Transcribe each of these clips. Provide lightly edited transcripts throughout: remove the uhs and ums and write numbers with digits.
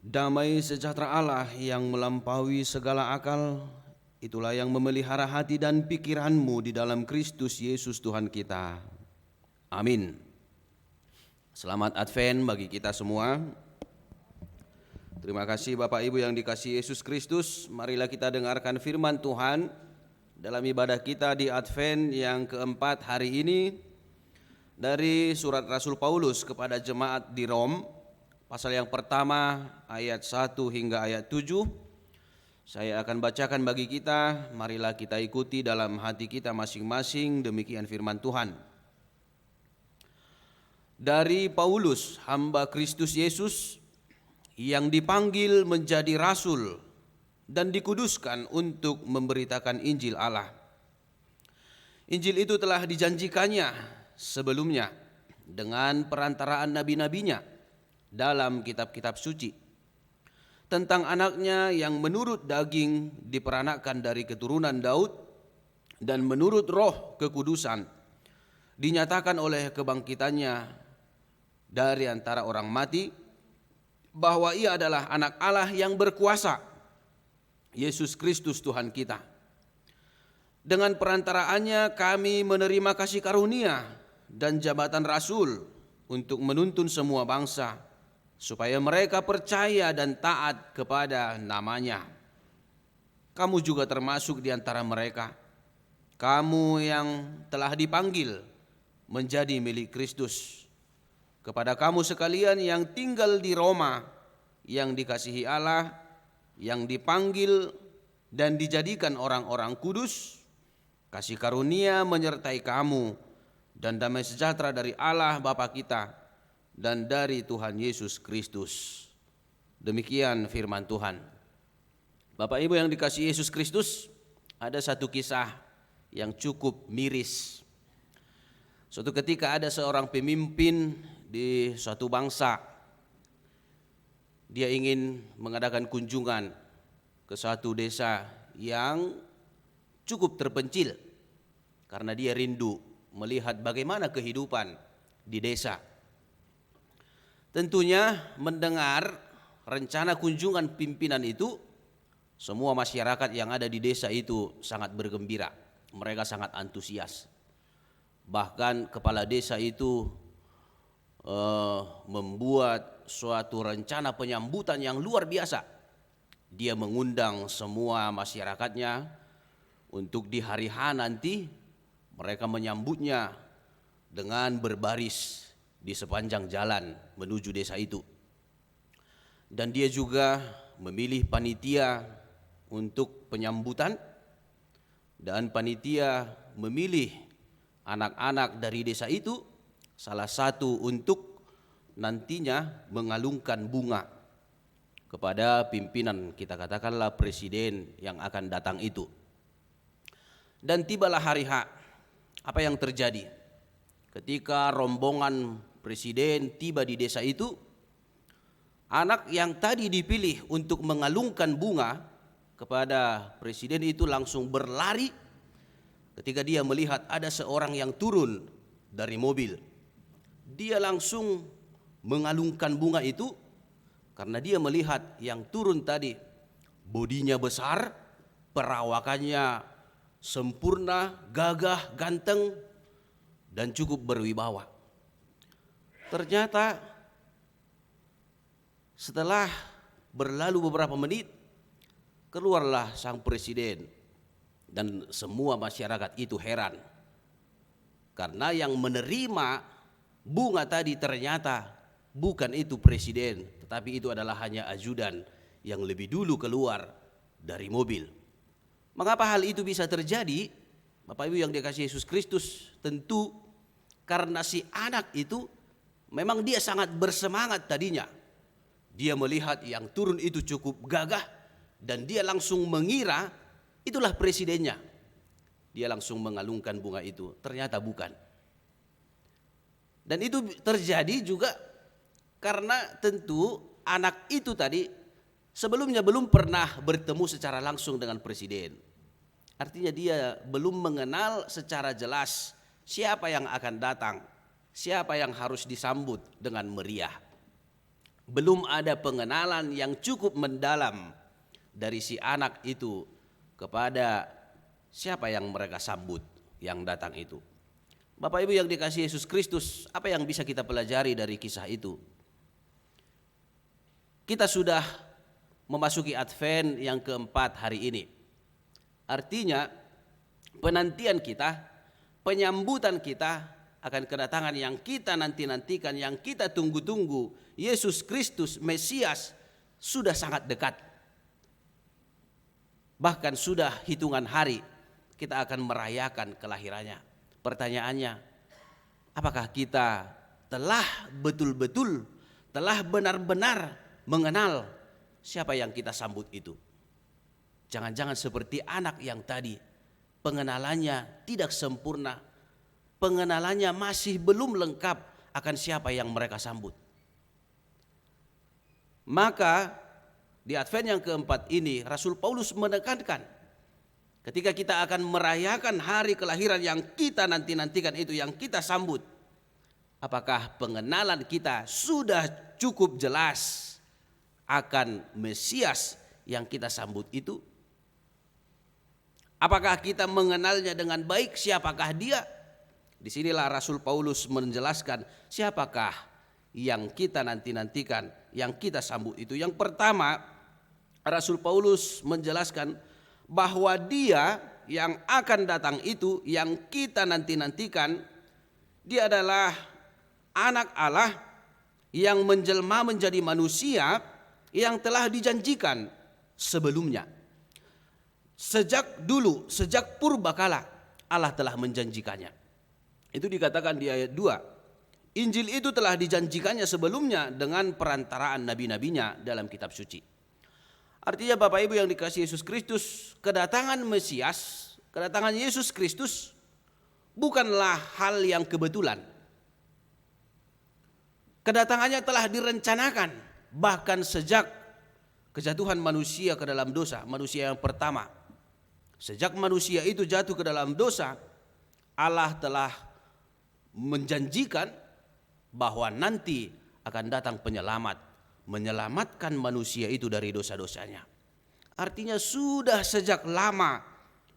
Damai sejahtera Allah yang melampaui segala akal, itulah yang memelihara hati dan pikiranmu di dalam Kristus Yesus Tuhan kita. Amin. Selamat Advent bagi kita semua. Terima kasih Bapak Ibu yang dikasihi Yesus Kristus. Marilah kita dengarkan firman Tuhan dalam ibadah kita di Advent yang keempat hari ini dari surat Rasul Paulus kepada jemaat di Rom, pasal yang pertama ayat 1 hingga ayat 7. Saya akan bacakan bagi kita, marilah kita ikuti dalam hati kita masing-masing, demikian firman Tuhan. Dari Paulus, hamba Kristus Yesus, yang dipanggil menjadi rasul dan dikuduskan untuk memberitakan Injil Allah. Injil itu telah dijanjikannya sebelumnya dengan perantaraan nabi-nabinya dalam kitab-kitab suci tentang anaknya yang menurut daging diperanakkan dari keturunan Daud dan menurut roh kekudusan dinyatakan oleh kebangkitannya dari antara orang mati, bahwa ia adalah anak Allah yang berkuasa, Yesus Kristus Tuhan kita. Dengan perantaraannya kami menerima kasih karunia dan jabatan rasul untuk menuntun semua bangsa, supaya mereka percaya dan taat kepada namanya. Kamu juga termasuk di antara mereka, kamu yang telah dipanggil menjadi milik Kristus. Kepada kamu sekalian yang tinggal di Roma, yang dikasihi Allah, yang dipanggil dan dijadikan orang-orang kudus, kasih karunia menyertai kamu dan damai sejahtera dari Allah Bapa kita dan dari Tuhan Yesus Kristus. Demikian firman Tuhan. Bapak Ibu yang dikasihi Yesus Kristus, ada satu kisah yang cukup miris. Suatu ketika ada seorang pemimpin di suatu bangsa. Dia ingin mengadakan kunjungan ke suatu desa yang cukup terpencil karena dia rindu melihat bagaimana kehidupan di desa. Tentunya mendengar rencana kunjungan pimpinan itu, semua masyarakat yang ada di desa itu sangat bergembira. Mereka sangat antusias. Bahkan kepala desa itu membuat suatu rencana penyambutan yang luar biasa. Dia mengundang semua masyarakatnya untuk di hari H nanti mereka menyambutnya dengan berbaris di sepanjang jalan menuju desa itu. Dan dia juga memilih panitia untuk penyambutan, dan panitia memilih anak-anak dari desa itu, salah satu untuk nantinya mengalungkan bunga kepada pimpinan, kita katakanlah presiden yang akan datang itu. Dan tibalah hari H. Apa yang terjadi? Ketika rombongan presiden tiba di desa itu, anak yang tadi dipilih untuk mengalungkan bunga kepada presiden itu langsung berlari ketika dia melihat ada seorang yang turun dari mobil. Dia langsung mengalungkan bunga itu karena dia melihat yang turun tadi bodinya besar, perawakannya sempurna, gagah, ganteng, dan cukup berwibawa. Ternyata setelah berlalu beberapa menit, keluarlah sang presiden dan semua masyarakat itu heran. Karena yang menerima bunga tadi ternyata bukan itu presiden, tetapi itu adalah hanya ajudan yang lebih dulu keluar dari mobil. Mengapa hal itu bisa terjadi? Bapak Ibu yang dikasihi Yesus Kristus, tentu karena si anak itu memang dia sangat bersemangat tadinya. Dia melihat yang turun itu cukup gagah dan dia langsung mengira itulah presidennya. Dia langsung mengalungkan bunga itu, ternyata bukan. Dan itu terjadi juga karena tentu anak itu tadi sebelumnya belum pernah bertemu secara langsung dengan presiden. Artinya dia belum mengenal secara jelas siapa yang akan datang, siapa yang harus disambut dengan meriah. Belum ada pengenalan yang cukup mendalam dari si anak itu kepada siapa yang mereka sambut yang datang itu. Bapak Ibu yang dikasihi Yesus Kristus, apa yang bisa kita pelajari dari kisah itu? Kita sudah memasuki Advent yang keempat hari ini. Artinya penantian kita, penyambutan kita akan kedatangan yang kita nanti-nantikan, yang kita tunggu-tunggu, Yesus Kristus Mesias, sudah sangat dekat. Bahkan sudah hitungan hari kita akan merayakan kelahirannya. Pertanyaannya, apakah kita telah betul-betul, telah benar-benar mengenal siapa yang kita sambut itu? Jangan-jangan seperti anak yang tadi, pengenalannya tidak sempurna, pengenalannya masih belum lengkap akan siapa yang mereka sambut. Maka di Advent yang keempat ini Rasul Paulus menekankan, ketika kita akan merayakan hari kelahiran yang kita nanti-nantikan itu, yang kita sambut, apakah pengenalan kita sudah cukup jelas akan Mesias yang kita sambut itu? Apakah kita mengenalnya dengan baik, siapakah dia? Disinilah Rasul Paulus menjelaskan siapakah yang kita nanti-nantikan, yang kita sambut itu. Yang pertama, Rasul Paulus menjelaskan bahwa dia yang akan datang itu, yang kita nanti-nantikan, dia adalah anak Allah yang menjelma menjadi manusia yang telah dijanjikan sebelumnya. Sejak dulu, sejak purbakala Allah telah menjanjikannya. Itu dikatakan di ayat 2. Injil itu telah dijanjikannya sebelumnya dengan perantaraan nabi-nabinya dalam kitab suci. Artinya Bapak Ibu yang dikasihi Yesus Kristus, kedatangan Mesias, kedatangan Yesus Kristus bukanlah hal yang kebetulan. Kedatangannya telah direncanakan bahkan sejak kejatuhan manusia ke dalam dosa, manusia yang pertama. Sejak manusia itu jatuh ke dalam dosa, Allah telah menjanjikan bahwa nanti akan datang penyelamat, menyelamatkan manusia itu dari dosa-dosanya. Artinya sudah sejak lama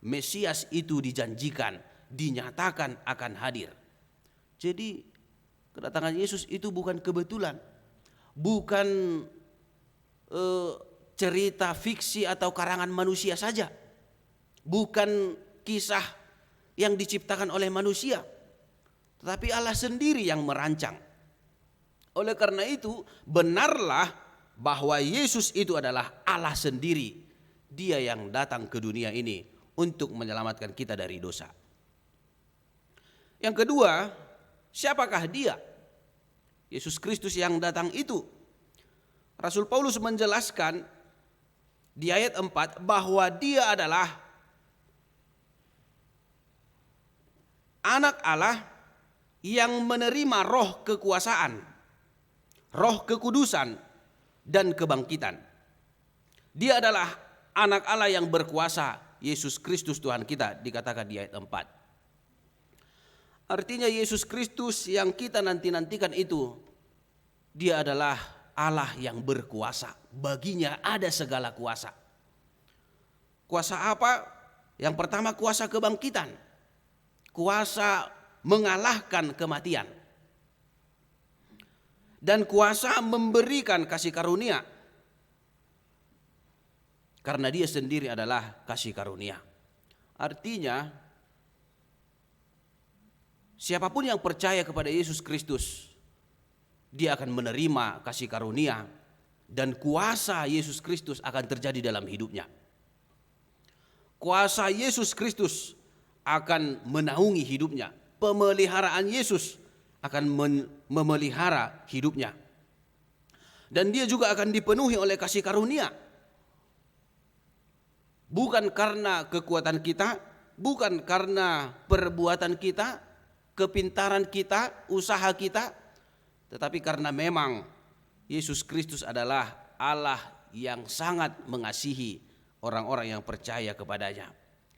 Mesias itu dijanjikan, dinyatakan akan hadir. Jadi kedatangan Yesus itu bukan kebetulan, bukan cerita fiksi atau karangan manusia saja, bukan kisah yang diciptakan oleh manusia, tetapi Allah sendiri yang merancang. Oleh karena itu, benarlah bahwa Yesus itu adalah Allah sendiri. Dia yang datang ke dunia ini untuk menyelamatkan kita dari dosa. Yang kedua, siapakah dia? Yesus Kristus yang datang itu. Rasul Paulus menjelaskan di ayat 4 bahwa dia adalah anak Allah yang menerima roh kekuasaan, roh kekudusan, dan kebangkitan. Dia adalah anak Allah yang berkuasa, Yesus Kristus Tuhan kita, dikatakan di ayat 4. Artinya Yesus Kristus yang kita nanti-nantikan itu, dia adalah Allah yang berkuasa. Baginya ada segala kuasa. Kuasa apa? Yang pertama kuasa kebangkitan. Kuasa mengalahkan kematian. Dan kuasa memberikan kasih karunia. Karena dia sendiri adalah kasih karunia. Artinya siapapun yang percaya kepada Yesus Kristus, dia akan menerima kasih karunia dan kuasa Yesus Kristus akan terjadi dalam hidupnya. Kuasa Yesus Kristus akan menaungi hidupnya. Pemeliharaan Yesus akan memelihara hidupnya. Dan dia juga akan dipenuhi oleh kasih karunia. Bukan karena kekuatan kita, bukan karena perbuatan kita, kepintaran kita, usaha kita, tetapi karena memang Yesus Kristus adalah Allah yang sangat mengasihi orang-orang yang percaya kepadanya.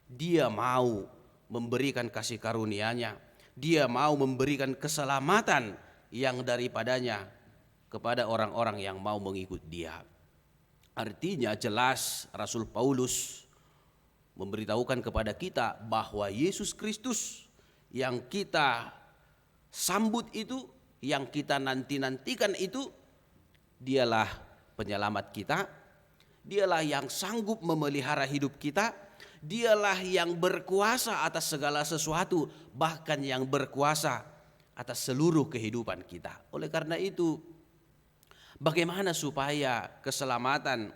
Dia mau memberikan kasih karunia-Nya. Dia mau memberikan keselamatan yang daripadanya kepada orang-orang yang mau mengikut dia. Artinya jelas Rasul Paulus memberitahukan kepada kita bahwa Yesus Kristus yang kita sambut itu, yang kita nanti-nantikan itu, dialah penyelamat kita, dialah yang sanggup memelihara hidup kita, dialah yang berkuasa atas segala sesuatu, bahkan yang berkuasa atas seluruh kehidupan kita. Oleh karena itu, bagaimana supaya keselamatan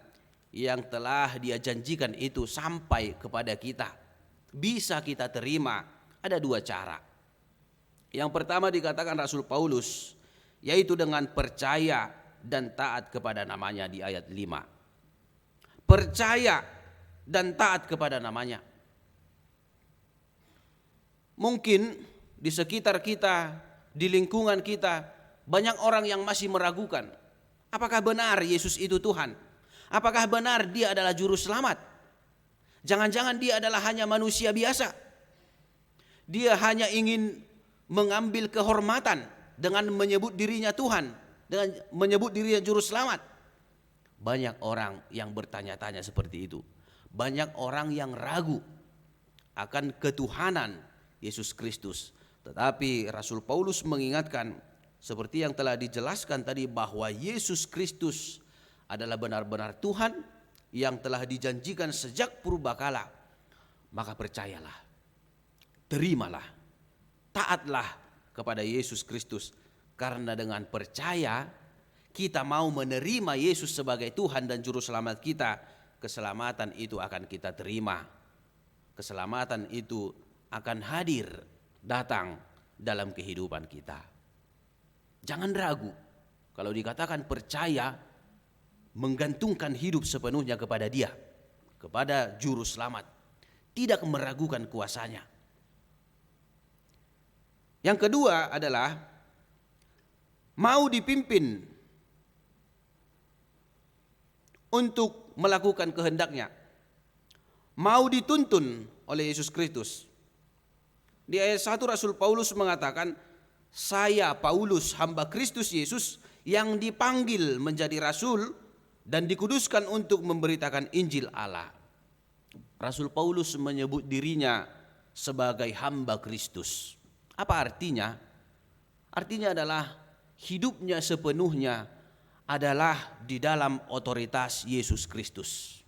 yang telah Dia janjikan itu sampai kepada kita, bisa kita terima? Ada dua cara. Yang pertama dikatakan Rasul Paulus, yaitu dengan percaya dan taat kepada namanya di ayat 5. Percaya dan taat kepada namanya. Mungkin di sekitar kita, di lingkungan kita, banyak orang yang masih meragukan, apakah benar Yesus itu Tuhan? Apakah benar Dia adalah juru selamat? Jangan-jangan Dia adalah hanya manusia biasa. Dia hanya ingin mengambil kehormatan dengan menyebut dirinya Tuhan, dengan menyebut dirinya juru selamat. Banyak orang yang bertanya-tanya seperti itu. Banyak orang yang ragu akan ketuhanan Yesus Kristus. Tetapi Rasul Paulus mengingatkan, seperti yang telah dijelaskan tadi, bahwa Yesus Kristus adalah benar-benar Tuhan yang telah dijanjikan sejak purbakala. Maka percayalah, terimalah, taatlah kepada Yesus Kristus. Karena dengan percaya kita mau menerima Yesus sebagai Tuhan dan Juru Selamat kita, keselamatan itu akan kita terima. Keselamatan itu akan hadir, datang dalam kehidupan kita. Jangan ragu. Kalau dikatakan percaya, menggantungkan hidup sepenuhnya kepada Dia, kepada Juru Selamat, tidak meragukan kuasanya. Yang kedua adalah mau dipimpin untuk melakukan kehendaknya, mau dituntun oleh Yesus Kristus. Di ayat 1 Rasul Paulus mengatakan, saya Paulus hamba Kristus Yesus yang dipanggil menjadi rasul dan dikuduskan untuk memberitakan Injil Allah. Rasul Paulus menyebut dirinya sebagai hamba Kristus. Apa artinya? Artinya adalah hidupnya sepenuhnya adalah di dalam otoritas Yesus Kristus.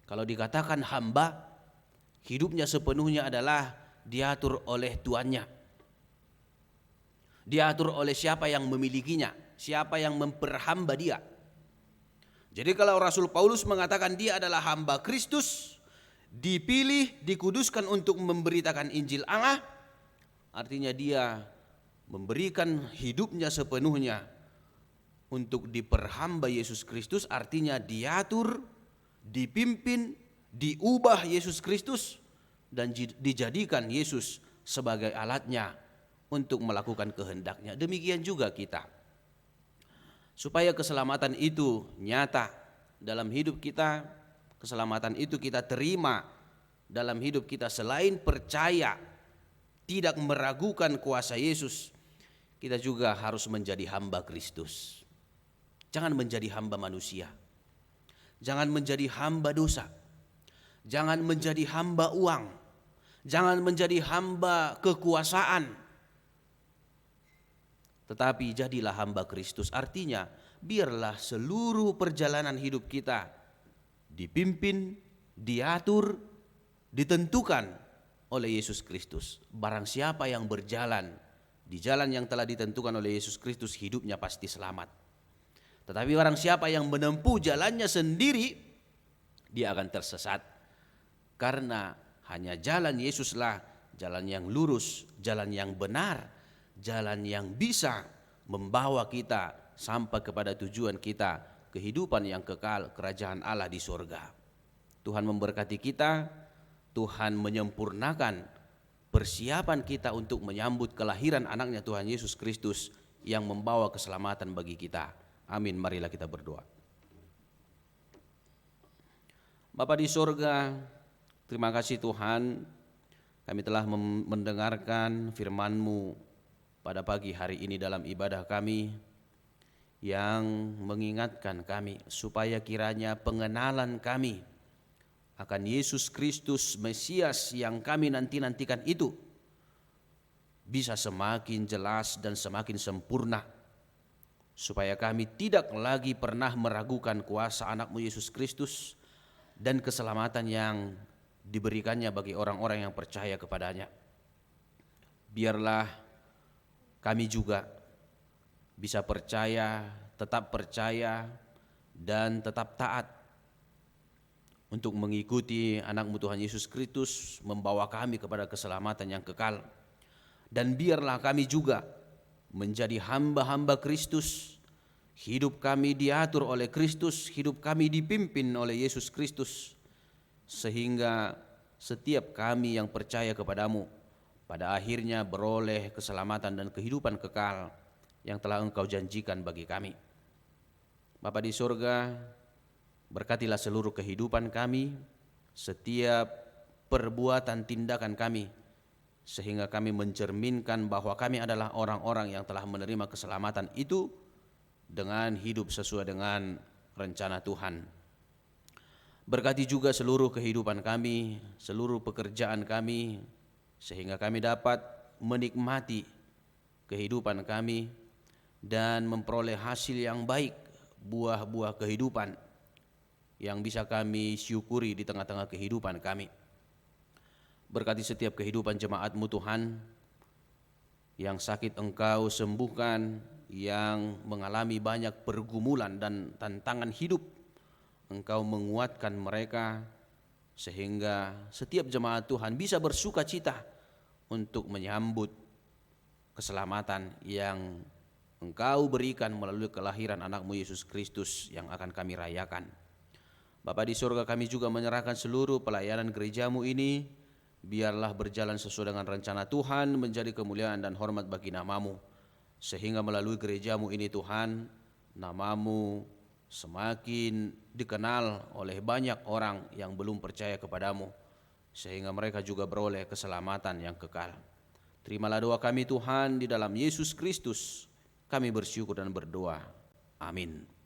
Kalau dikatakan hamba, hidupnya sepenuhnya adalah diatur oleh tuannya. Diatur oleh siapa yang memilikinya, siapa yang memperhamba dia. Jadi kalau Rasul Paulus mengatakan dia adalah hamba Kristus, dipilih, dikuduskan untuk memberitakan Injil Allah, artinya dia memberikan hidupnya sepenuhnya untuk diperhamba Yesus Kristus, artinya diatur, dipimpin, diubah Yesus Kristus, dan dijadikan Yesus sebagai alatnya untuk melakukan kehendaknya. Demikian juga kita. Supaya keselamatan itu nyata dalam hidup kita, keselamatan itu kita terima dalam hidup kita, selain percaya, tidak meragukan kuasa Yesus, kita juga harus menjadi hamba Kristus. Jangan menjadi hamba manusia. Jangan menjadi hamba dosa. Jangan menjadi hamba uang. Jangan menjadi hamba kekuasaan. Tetapi jadilah hamba Kristus. Artinya biarlah seluruh perjalanan hidup kita dipimpin, diatur, ditentukan oleh Yesus Kristus. Barang siapa yang berjalan di jalan yang telah ditentukan oleh Yesus Kristus, hidupnya pasti selamat. Tetapi barang siapa yang menempuh jalannya sendiri, dia akan tersesat. Karena hanya jalan Yesuslah jalan yang lurus, jalan yang benar, jalan yang bisa membawa kita sampai kepada tujuan kita, kehidupan yang kekal, kerajaan Allah di surga. Tuhan memberkati kita, Tuhan menyempurnakan persiapan kita untuk menyambut kelahiran anaknya Tuhan Yesus Kristus yang membawa keselamatan bagi kita. Amin. Marilah kita berdoa. Bapa di surga, terima kasih Tuhan, kami telah mendengarkan firman-Mu pada pagi hari ini dalam ibadah kami, yang mengingatkan kami supaya kiranya pengenalan kami akan Yesus Kristus Mesias yang kami nanti-nantikan itu bisa semakin jelas dan semakin sempurna, supaya kami tidak lagi pernah meragukan kuasa anak-Mu Yesus Kristus dan keselamatan yang diberikannya bagi orang-orang yang percaya kepadanya. Biarlah kami juga bisa percaya, dan tetap taat untuk mengikuti anak-Mu Tuhan Yesus Kristus membawa kami kepada keselamatan yang kekal. Dan biarlah kami juga menjadi hamba-hamba Kristus, hidup kami diatur oleh Kristus, hidup kami dipimpin oleh Yesus Kristus, sehingga setiap kami yang percaya kepadamu pada akhirnya beroleh keselamatan dan kehidupan kekal yang telah Engkau janjikan bagi kami. Bapa di surga, berkatilah seluruh kehidupan kami, setiap perbuatan tindakan kami, sehingga kami mencerminkan bahwa kami adalah orang-orang yang telah menerima keselamatan itu dengan hidup sesuai dengan rencana Tuhan. Berkati juga seluruh kehidupan kami, seluruh pekerjaan kami, sehingga kami dapat menikmati kehidupan kami dan memperoleh hasil yang baik, buah-buah kehidupan yang bisa kami syukuri di tengah-tengah kehidupan kami. Berkati setiap kehidupan jemaat-Mu Tuhan, yang sakit Engkau sembuhkan, yang mengalami banyak pergumulan dan tantangan hidup, Engkau menguatkan mereka, sehingga setiap jemaat Tuhan bisa bersuka cita untuk menyambut keselamatan yang Engkau berikan melalui kelahiran anak-Mu Yesus Kristus yang akan kami rayakan. Bapa di surga, kami juga menyerahkan seluruh pelayanan gereja-Mu ini, biarlah berjalan sesuai dengan rencana Tuhan, menjadi kemuliaan dan hormat bagi nama-Mu, sehingga melalui gereja-Mu ini Tuhan, nama-Mu semakin dikenal oleh banyak orang yang belum percaya kepadamu, sehingga mereka juga beroleh keselamatan yang kekal. Terimalah doa kami Tuhan, di dalam Yesus Kristus kami bersyukur dan berdoa. Amin.